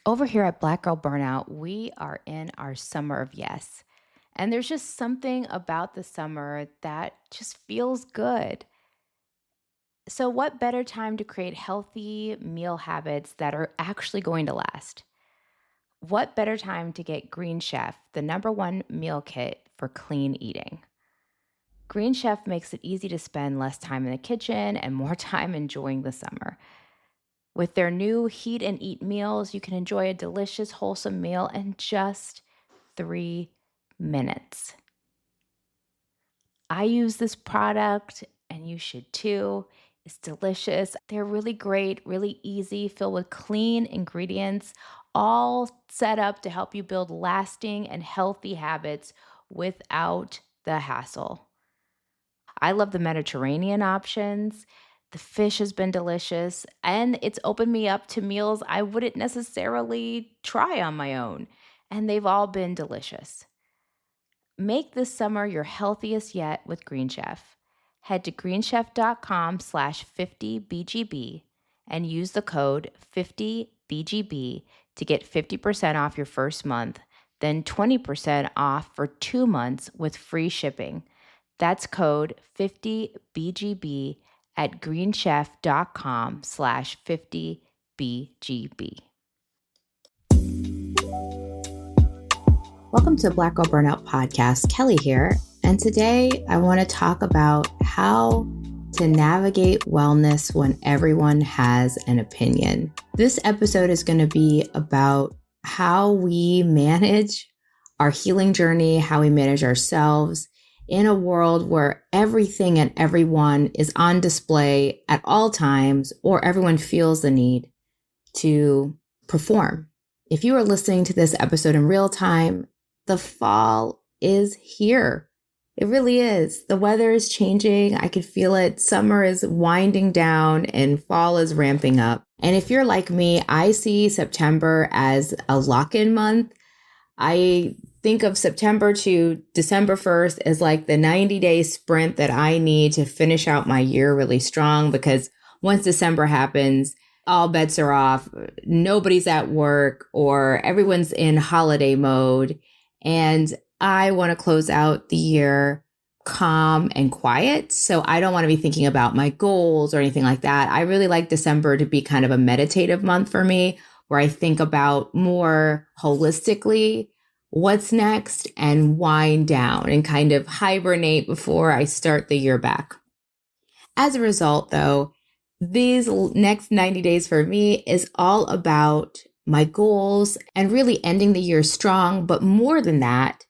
Over here at Black Girl Burnout, we are in our summer of yes. And there's just something about the summer that just feels good. So, what better time to create healthy meal habits that are actually going to last? What better time to get Green Chef, the number one meal kit for clean eating? Green Chef makes it easy to spend less time in the kitchen and more time enjoying the summer. With their new heat and eat meals, you can enjoy a delicious, wholesome meal in just 3 minutes. I use this product and you should too. It's delicious. They're really great, really easy, filled with clean ingredients, all set up to help you build lasting and healthy habits without the hassle. I love the Mediterranean options. The fish has been delicious, and it's opened me up to meals I wouldn't necessarily try on my own, and they've all been delicious. Make this summer your healthiest yet with Green Chef. Head to greenchef.com/50BGB and use the code 50BGB to get 50% off your first month, then 20% off for 2 months with free shipping. That's code 50BGB at greenchef.com/50BGB. Welcome to Black Girl Burnout Podcast. Kelley here. And today I want to talk about how to navigate wellness when everyone has an opinion. This episode is going to be about how we manage our healing journey, how we manage ourselves in a world where everything and everyone is on display at all times, or everyone feels the need to perform. If you are listening to this episode in real time, the fall is here. It really is. The weather is changing. I can feel it. Summer is winding down and fall is ramping up. And if you're like me, I see September as a lock-in month. I think of September to December 1st as like the 90-day sprint that I need to finish out my year really strong, because once December happens, all bets are off. Nobody's at work or everyone's in holiday mode. And I want to close out the year calm and quiet. So I don't want to be thinking about my goals or anything like that. I really like December to be kind of a meditative month for me, where I think about more holistically what's next and wind down and kind of hibernate before I start the year back. As a result, though, these next 90 days for me is all about my goals and really ending the year strong. But more than that,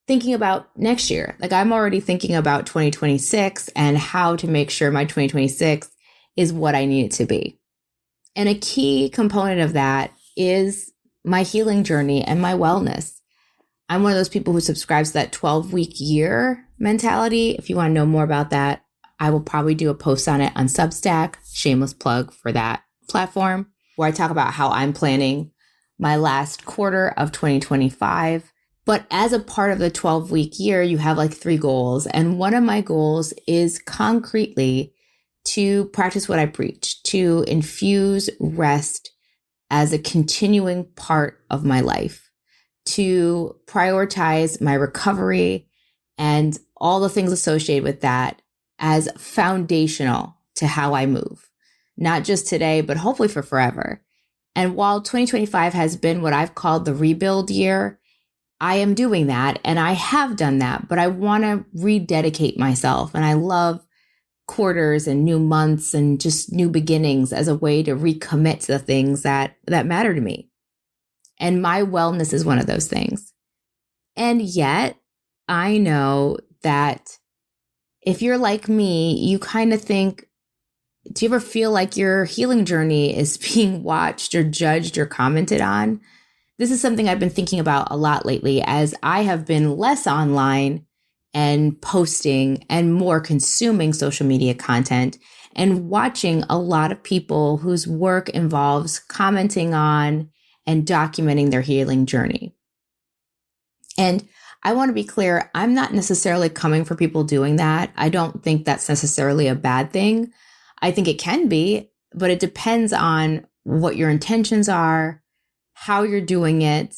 thinking about next year. Like, I'm already thinking about 2026 and how to make sure my 2026 is what I need it to be. And a key component of that is my healing journey and my wellness. I'm one of those people who subscribes to that 12-week year mentality. If you want to know more about that, I will probably do a post on it on Substack, shameless plug for that platform, where I talk about how I'm planning my last quarter of 2025. But as a part of the 12-week year, you have like 3 goals. And one of my goals is concretely to practice what I preach, to infuse rest as a continuing part of my life, to prioritize my recovery and all the things associated with that as foundational to how I move, not just today, but hopefully for forever. And while 2025 has been what I've called the rebuild year, I am doing that and I have done that, but I want to rededicate myself. And I love quarters and new months and just new beginnings as a way to recommit to the things that matter to me. And my wellness is one of those things. And yet I know that if you're like me, you kind of think, do you ever feel like your healing journey is being watched or judged or commented on? This is something I've been thinking about a lot lately, as I have been less online and posting and more consuming social media content and watching a lot of people whose work involves commenting on and documenting their healing journey. And I want to be clear, I'm not necessarily coming for people doing that. I don't think that's necessarily a bad thing. I think it can be, but it depends on what your intentions are, how you're doing it,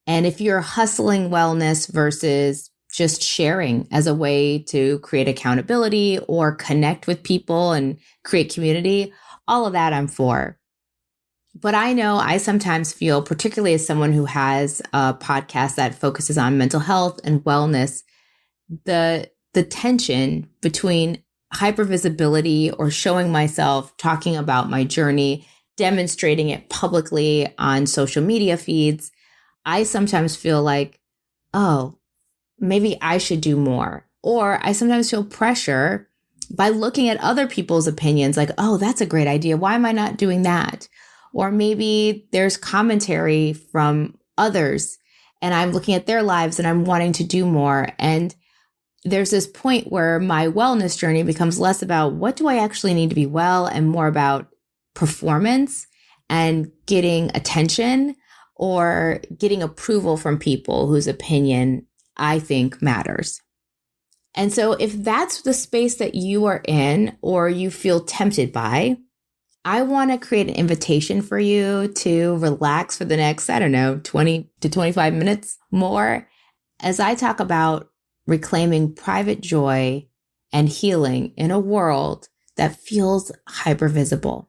and if you're hustling wellness versus just sharing as a way to create accountability or connect with people and create community, all of that I'm for. But I know I sometimes feel, particularly as someone who has a podcast that focuses on mental health and wellness, the tension between hypervisibility or showing myself, talking about my journey, demonstrating it publicly on social media feeds, I sometimes feel like, oh, maybe I should do more. Or I sometimes feel pressure by looking at other people's opinions, like, oh, that's a great idea. Why am I not doing that? Or maybe there's commentary from others and I'm looking at their lives and I'm wanting to do more. And there's this point where my wellness journey becomes less about what do I actually need to be well and more about performance and getting attention or getting approval from people whose opinion I think matters. And so if that's the space that you are in or you feel tempted by, I want to create an invitation for you to relax for the next, 20 to 25 minutes more as I talk about reclaiming private joy and healing in a world that feels hypervisible,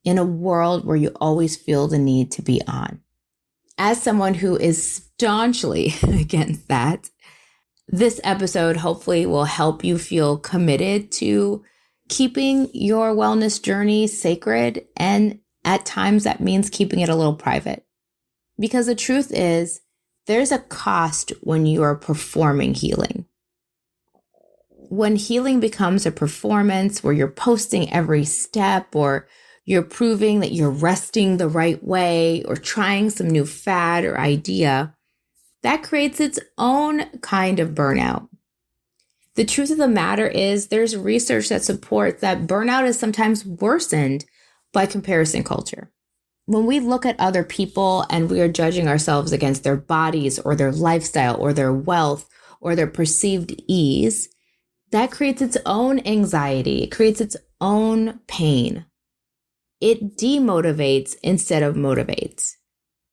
in a world where you always feel the need to be on. As someone who is staunchly against that, this episode hopefully will help you feel committed to keeping your wellness journey sacred. And at times that means keeping it a little private. Because the truth is, there's a cost when you are performing healing. When healing becomes a performance where you're posting every step or you're proving that you're resting the right way or trying some new fad or idea, that creates its own kind of burnout. The truth of the matter is there's research that supports that burnout is sometimes worsened by comparison culture. When we look at other people and we are judging ourselves against their bodies or their lifestyle or their wealth or their perceived ease, that creates its own anxiety. It creates its own pain. It demotivates instead of motivates.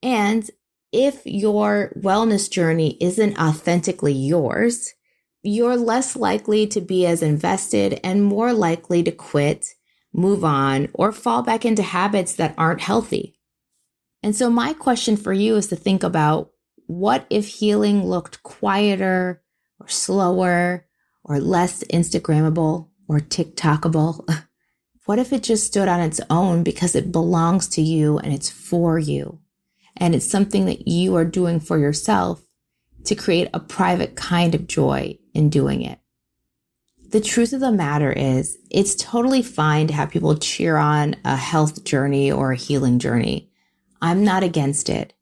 And if your wellness journey isn't authentically yours, you're less likely to be as invested and more likely to quit, move on, or fall back into habits that aren't healthy. And so my question for you is to think about, what if healing looked quieter or slower or less Instagrammable or TikTokable? What if it just stood on its own because it belongs to you and it's for you? And it's something that you are doing for yourself to create a private kind of joy in doing it. The truth of the matter is, it's totally fine to have people cheer on a health journey or a healing journey. I'm not against it.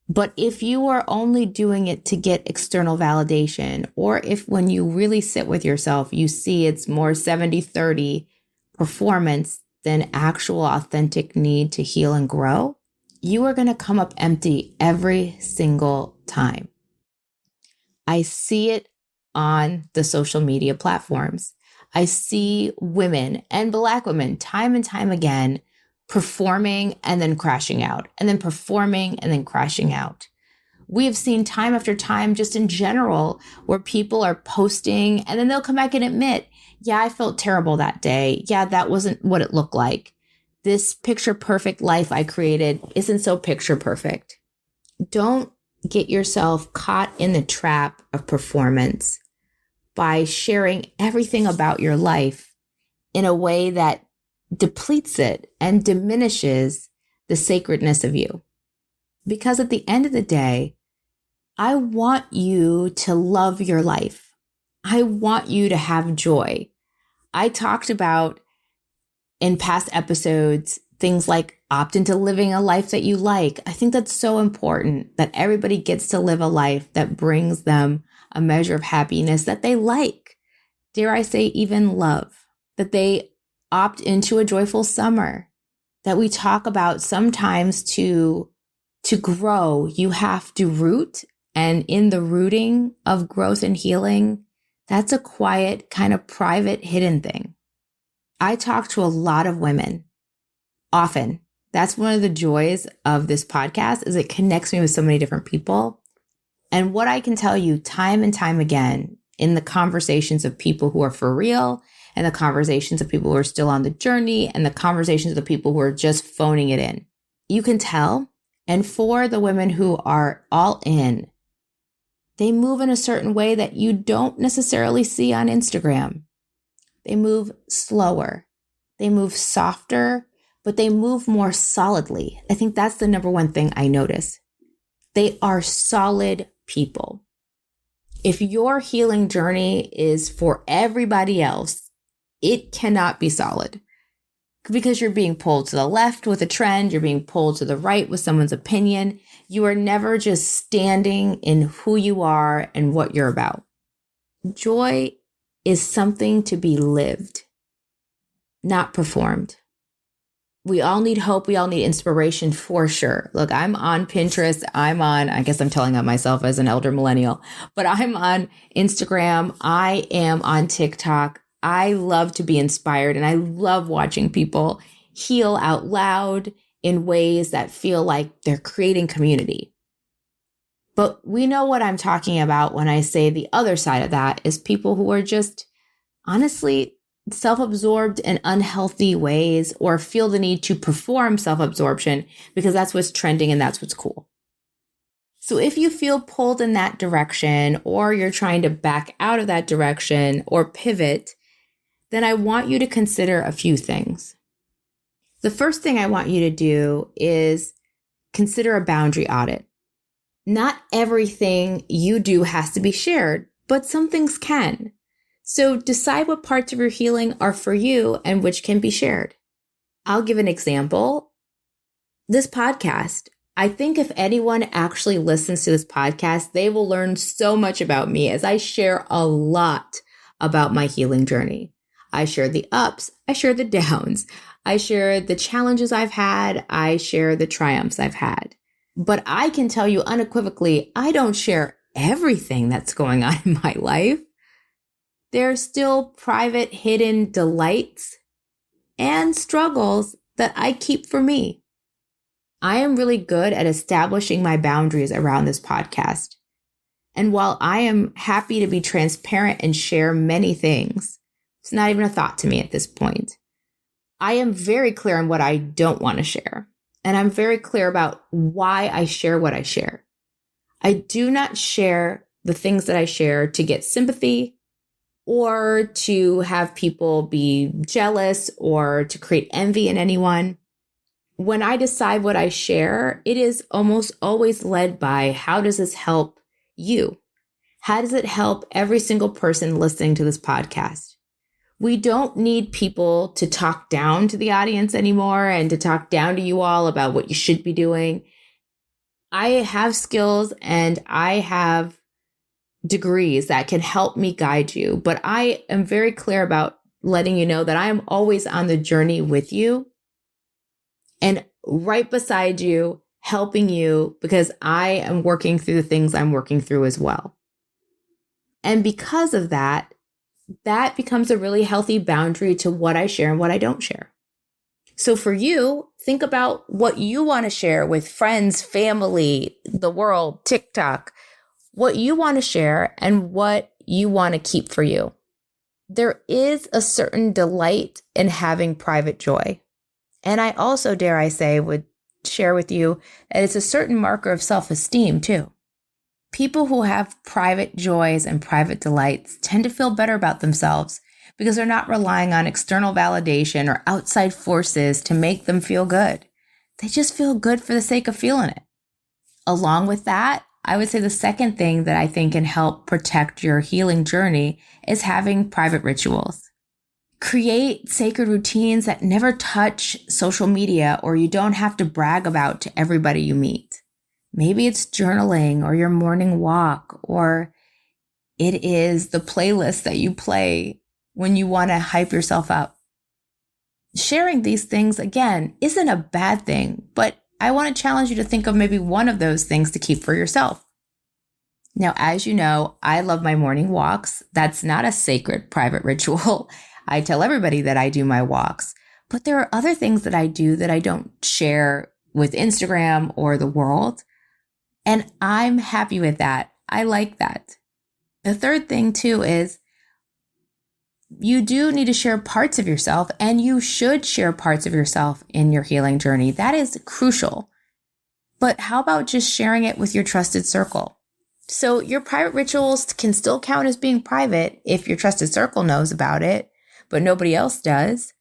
But if you are only doing it to get external validation, or if when you really sit with yourself, you see it's more 70-30 performance than actual authentic need to heal and grow, you are going to come up empty every single time. I see it on the social media platforms. I see women and Black women time and time again performing and then crashing out, and then performing and then crashing out. We have seen time after time, just in general, where people are posting and then they'll come back and admit, yeah, I felt terrible that day. Yeah, that wasn't what it looked like. This picture perfect life I created isn't so picture perfect. Don't get yourself caught in the trap of performance by sharing everything about your life in a way that depletes it and diminishes the sacredness of you. Because at the end of the day, I want you to love your life. I want you to have joy. I talked about in past episodes things like opt into living a life that you like. I think that's so important, that everybody gets to live a life that brings them a measure of happiness that they like. Dare I say, even love. That they opt into a joyful summer. That we talk about sometimes to grow, you have to root. And in the rooting of growth and healing, that's a quiet, kind of private, hidden thing. I talk to a lot of women, often, That's one of the joys of this podcast is it connects me with so many different people. And what I can tell you time and time again in the conversations of people who are for real and the conversations of people who are still on the journey and the conversations of the people who are just phoning it in, you can tell. And for the women who are all in, they move in a certain way that you don't necessarily see on Instagram. They move slower. They move softer, but they move more solidly. I think that's the number one thing I notice. They are solid people. If your healing journey is for everybody else, it cannot be solid because you're being pulled to the left with a trend. You're being pulled to the right with someone's opinion. You are never just standing in who you are and what you're about. Joy is something to be lived, not performed. We all need hope. We all need inspiration for sure. Look, I'm on Pinterest. I guess I'm telling on myself as an elder millennial, but I'm on Instagram. I am on TikTok. I love to be inspired and I love watching people heal out loud in ways that feel like they're creating community. But we know what I'm talking about when I say the other side of that is people who are just honestly self-absorbed in unhealthy ways or feel the need to perform self-absorption because that's what's trending and that's what's cool. So if you feel pulled in that direction or you're trying to back out of that direction or pivot, then I want you to consider a few things. The first thing I want you to do is consider a boundary audit. Not everything you do has to be shared, but some things can. So decide what parts of your healing are for you and which can be shared. I'll give an example. This podcast, I think if anyone actually listens to this podcast, they will learn so much about me as I share a lot about my healing journey. I share the ups, I share the downs, I share the challenges I've had, I share the triumphs I've had. But I can tell you unequivocally, I don't share everything that's going on in my life. There are still private, hidden delights and struggles that I keep for me. I am really good at establishing my boundaries around this podcast. And while I am happy to be transparent and share many things, it's not even a thought to me at this point. I am very clear on what I don't want to share. And I'm very clear about why I share what I share. I do not share the things that I share to get sympathy or to have people be jealous or to create envy in anyone. When I decide what I share, it is almost always led by how does this help you? How does it help every single person listening to this podcast? We don't need people to talk down to the audience anymore and to talk down to you all about what you should be doing. I have skills and I have degrees that can help me guide you, but I am very clear about letting you know that I am always on the journey with you and right beside you, helping you because I am working through the things I'm working through as well. And because of that, that becomes a really healthy boundary to what I share and what I don't share. So for you, think about what you want to share with friends, family, the world, TikTok, what you want to share and what you want to keep for you. There is a certain delight in having private joy. And I also, dare I say, would share with you that it's a certain marker of self-esteem too. People who have private joys and private delights tend to feel better about themselves because they're not relying on external validation or outside forces to make them feel good. They just feel good for the sake of feeling it. Along with that, I would say the second thing that I think can help protect your healing journey is having private rituals. Create sacred routines that never touch social media or you don't have to brag about to everybody you meet. Maybe it's journaling or your morning walk, or it is the playlist that you play when you want to hype yourself up. Sharing these things, again, isn't a bad thing, but I want to challenge you to think of maybe one of those things to keep for yourself. Now, as you know, I love my morning walks. That's not a sacred private ritual. I tell everybody that I do my walks, But there are other things that I do that I don't share with Instagram or the world. And I'm happy with that. I like that. The third thing too is you do need to share parts of yourself, and you should share parts of yourself in your healing journey. That is crucial. But how about just sharing it with your trusted circle? So your private rituals can still count as being private if your trusted circle knows about it, but nobody else does.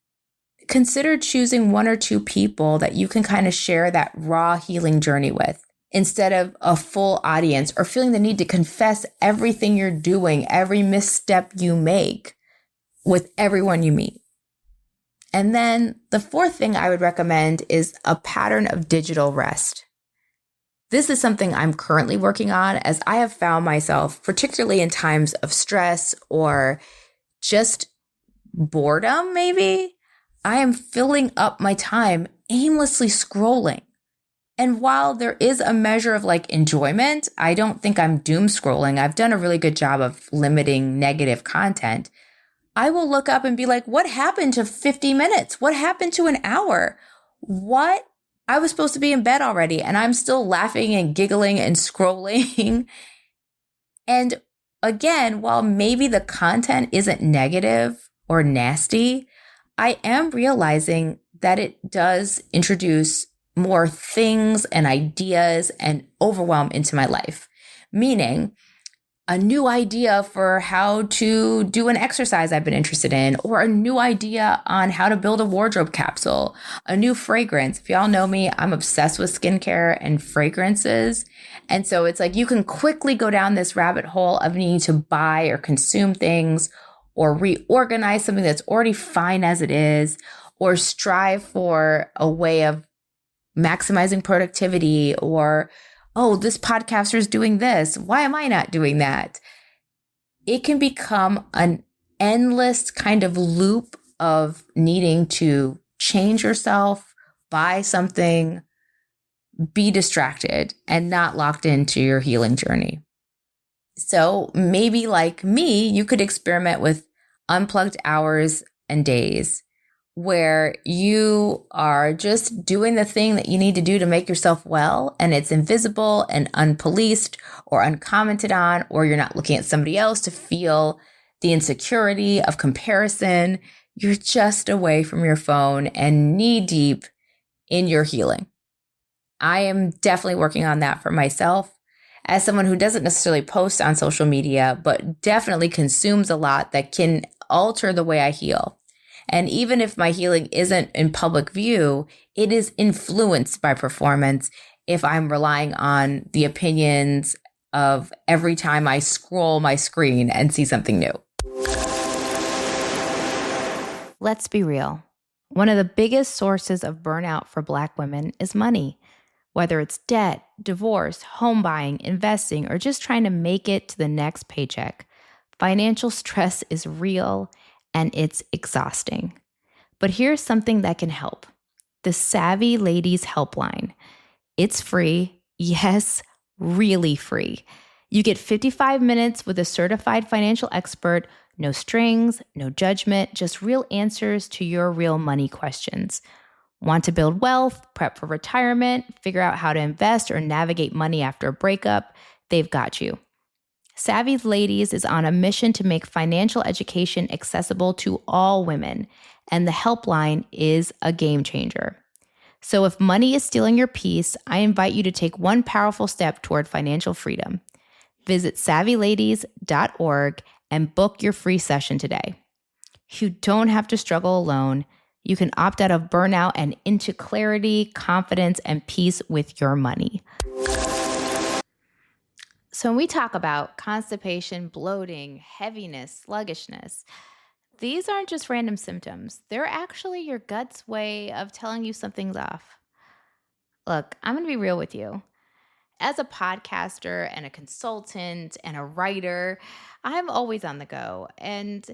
Consider choosing one or two people that you can kind of share that raw healing journey with, instead of a full audience, or feeling the need to confess everything you're doing, every misstep you make with everyone you meet. And then the fourth thing I would recommend is a pattern of digital rest. This is something I'm currently working on, as I have found myself, particularly in times of stress or just boredom, maybe, I am filling up my time aimlessly scrolling. And while there is a measure of enjoyment, I don't think I'm doom scrolling. I've done a really good job of limiting negative content. I will look up and be like, what happened to 50 minutes? What happened to an hour? What? I was supposed to be in bed already, and I'm still laughing and giggling and scrolling. And again, while maybe the content isn't negative or nasty, I am realizing that it does introduce more things and ideas and overwhelm into my life. Meaning, a new idea for how to do an exercise I've been interested in, or a new idea on how to build a wardrobe capsule, a new fragrance. If y'all know me, I'm obsessed with skincare and fragrances. And so it's you can quickly go down this rabbit hole of needing to buy or consume things, or reorganize something that's already fine as it is, or strive for a way of maximizing productivity, or oh, this podcaster is doing this. Why am I not doing that? It can become an endless kind of loop of needing to change yourself, buy something, be distracted, and not locked into your healing journey. So maybe like me, you could experiment with unplugged hours and days, where you are just doing the thing that you need to do to make yourself well, and it's invisible and unpoliced or uncommented on, or you're not looking at somebody else to feel the insecurity of comparison. You're just away from your phone and knee deep in your healing. I am definitely working on that for myself as someone who doesn't necessarily post on social media, but definitely consumes a lot that can alter the way I heal. And even if my healing isn't in public view, it is influenced by performance if I'm relying on the opinions of every time I scroll my screen and see something new. Let's be real. One of the biggest sources of burnout for Black women is money. Whether it's debt, divorce, home buying, investing, or just trying to make it to the next paycheck, financial stress is real and it's exhausting. But here's something that can help. The Savvy Ladies Helpline. It's free. Yes, really free. You get 55 minutes with a certified financial expert, no strings, no judgment, just real answers to your real money questions. Want to build wealth, prep for retirement, figure out how to invest or navigate money after a breakup? They've got you. Savvy Ladies is on a mission to make financial education accessible to all women, and the helpline is a game changer. So if money is stealing your peace, I invite you to take one powerful step toward financial freedom. Visit savvyladies.org and book your free session today. You don't have to struggle alone. You can opt out of burnout and into clarity, confidence, and peace with your money. So when we talk about constipation, bloating, heaviness, sluggishness, these aren't just random symptoms. They're actually your gut's way of telling you something's off. Look, I'm going to be real with you. As a podcaster and a consultant and a writer, I'm always on the go. And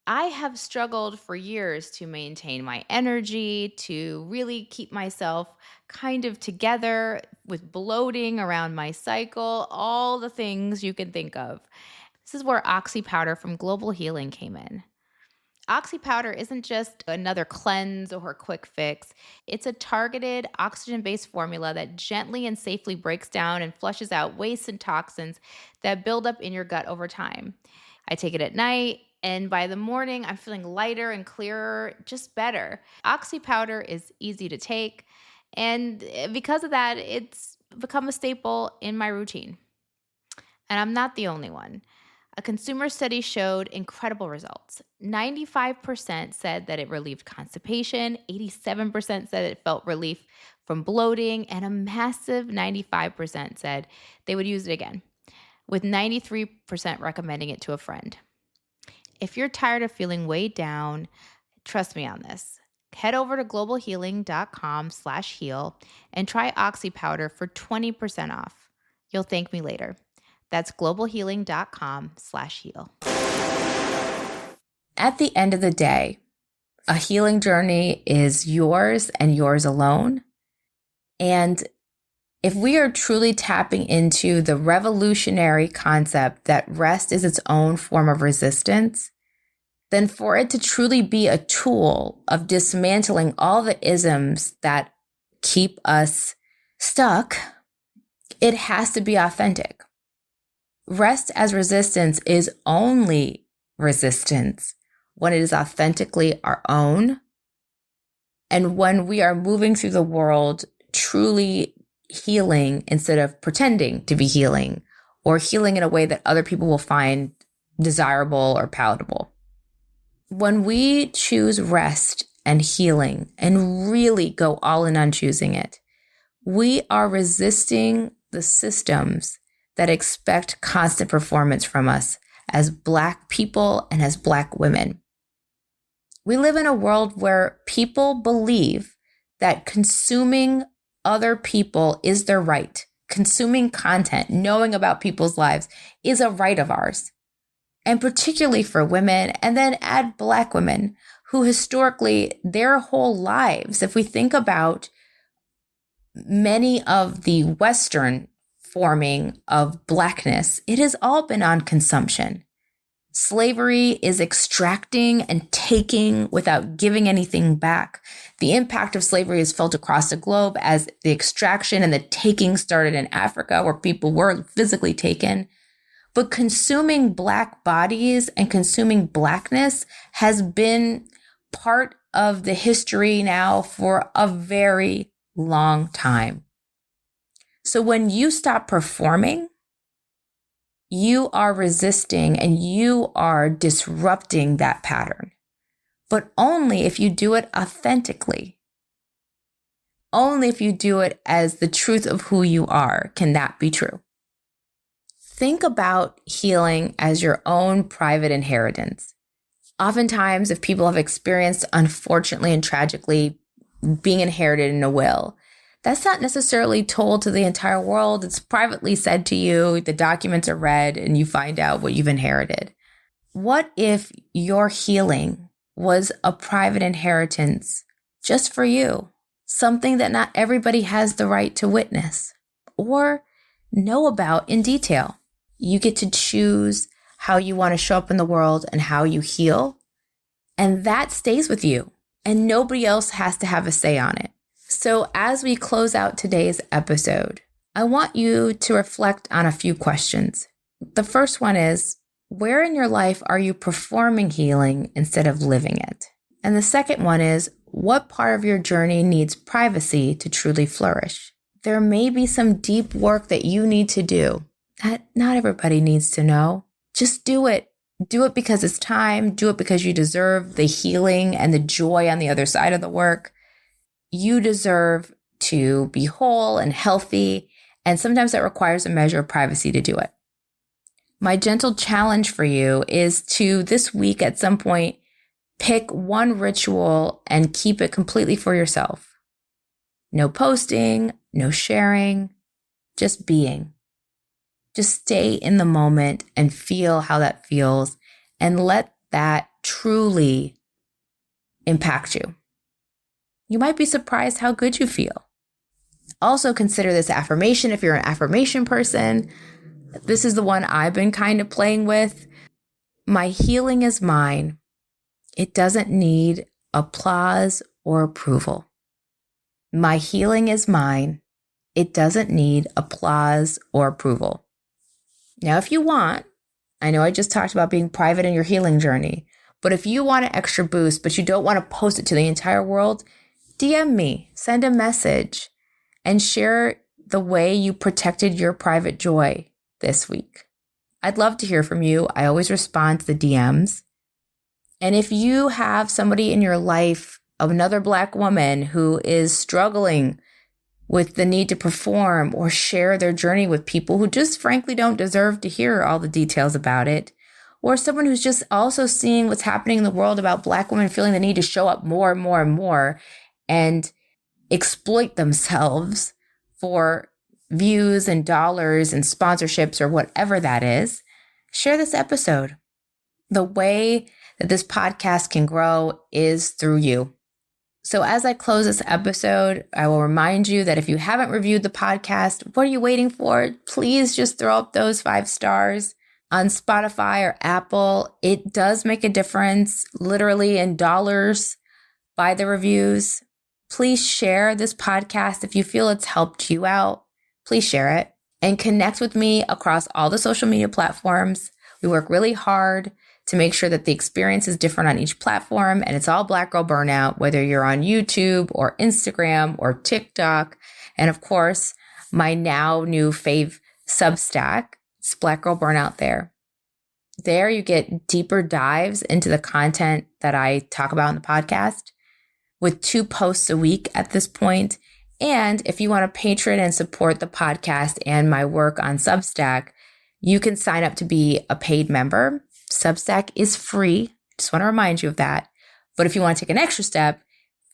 I have struggled for years to maintain my energy, to really keep myself kind of together with bloating around my cycle, all the things you can think of. This is where Oxy powder from Global Healing came in. Oxy powder isn't just another cleanse or a quick fix. It's a targeted oxygen-based formula that gently and safely breaks down and flushes out wastes and toxins that build up in your gut over time. I take it at night, and by the morning, I'm feeling lighter and clearer, just better. Oxy powder is easy to take, and because of that, it's become a staple in my routine. And I'm not the only one. A consumer study showed incredible results. 95% said that it relieved constipation, 87% said it felt relief from bloating, and a massive 95% said they would use it again, with 93% recommending it to a friend. If you're tired of feeling weighed down, trust me on this. Head over to globalhealing.com/heal and try Oxy Powder for 20% off. You'll thank me later. That's globalhealing.com/heal. At the end of the day, a healing journey is yours and yours alone. And if we are truly tapping into the revolutionary concept that rest is its own form of resistance, then for it to truly be a tool of dismantling all the isms that keep us stuck, it has to be authentic. Rest as resistance is only resistance when it is authentically our own, and when we are moving through the world truly healing instead of pretending to be healing, or healing in a way that other people will find desirable or palatable. When we choose rest and healing and really go all in on choosing it, we are resisting the systems that expect constant performance from us as Black people and as Black women. We live in a world where people believe that consuming other people is their right. Consuming content, knowing about people's lives is a right of ours. And particularly for women, and then add Black women who historically their whole lives, if we think about many of the Western forming of Blackness, it has all been on consumption. Slavery is extracting and taking without giving anything back. The impact of slavery is felt across the globe as the extraction and the taking started in Africa, where people were physically taken. But consuming Black bodies and consuming Blackness has been part of the history now for a very long time. So when you stop performing, you are resisting and you are disrupting that pattern, but only if you do it authentically. Only if you do it as the truth of who you are can that be true. Think about healing as your own private inheritance. Oftentimes, if people have experienced, unfortunately and tragically, being inherited in a will, that's not necessarily told to the entire world. It's privately said to you, the documents are read, and you find out what you've inherited. What if your healing was a private inheritance just for you? Something that not everybody has the right to witness or know about in detail. You get to choose how you want to show up in the world and how you heal. And that stays with you, and nobody else has to have a say on it. So as we close out today's episode, I want you to reflect on a few questions. The first one is, where in your life are you performing healing instead of living it? And the second one is, what part of your journey needs privacy to truly flourish? There may be some deep work that you need to do that not everybody needs to know. Just do it. Do it because it's time. Do it because you deserve the healing and the joy on the other side of the work. You deserve to be whole and healthy, and sometimes that requires a measure of privacy to do it. My gentle challenge for you is to, this week at some point, pick one ritual and keep it completely for yourself. No posting, no sharing, just being. Just stay in the moment and feel how that feels, and let that truly impact you. You might be surprised how good you feel. Also consider this affirmation if you're an affirmation person. This is the one I've been kind of playing with. My healing is mine. It doesn't need applause or approval. My healing is mine. It doesn't need applause or approval. Now, if you want, I know I just talked about being private in your healing journey, but if you want an extra boost, but you don't want to post it to the entire world, DM me, send a message, and share the way you protected your private joy this week. I'd love to hear from you. I always respond to the DMs. And if you have somebody in your life, another Black woman who is struggling with the need to perform or share their journey with people who just frankly don't deserve to hear all the details about it, or someone who's just also seeing what's happening in the world about Black women feeling the need to show up more and more and more and exploit themselves for views and dollars and sponsorships or whatever that is, share this episode. The way that this podcast can grow is through you. So as I close this episode, I will remind you that if you haven't reviewed the podcast, what are you waiting for? Please just throw up those 5 stars on Spotify or Apple. It does make a difference, literally in dollars, by the reviews. Please share this podcast if you feel it's helped you out. Please share it and connect with me across all the social media platforms. We work really hard to make sure that the experience is different on each platform, and it's all Black Girl Burnout, whether you're on YouTube or Instagram or TikTok. And of course, my now new fave Substack, it's Black Girl Burnout there. There you get deeper dives into the content that I talk about in the podcast with 2 posts a week at this point. And if you want to patron and support the podcast and my work on Substack, you can sign up to be a paid member. Substack is free. Just want to remind you of that. But if you want to take an extra step,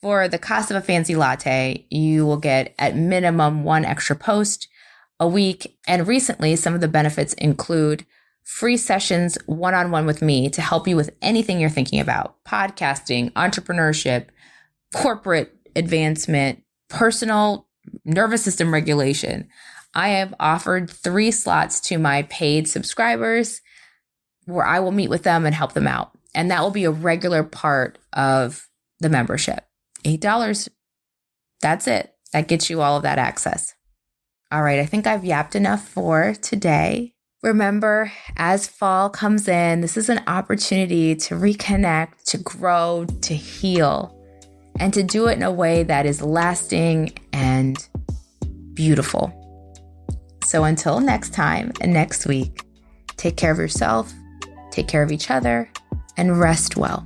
for the cost of a fancy latte, you will get at minimum 1 extra post a week. And recently, some of the benefits include free sessions one-on-one with me to help you with anything you're thinking about: podcasting, entrepreneurship, corporate advancement, personal nervous system regulation. I have offered 3 slots to my paid subscribers where I will meet with them and help them out. And that will be a regular part of the membership. $8. That's it. That gets you all of that access. All right. I think I've yapped enough for today. Remember, as fall comes in, this is an opportunity to reconnect, to grow, to heal, and to do it in a way that is lasting and beautiful. So until next time and next week, take care of yourself, take care of each other, and rest well.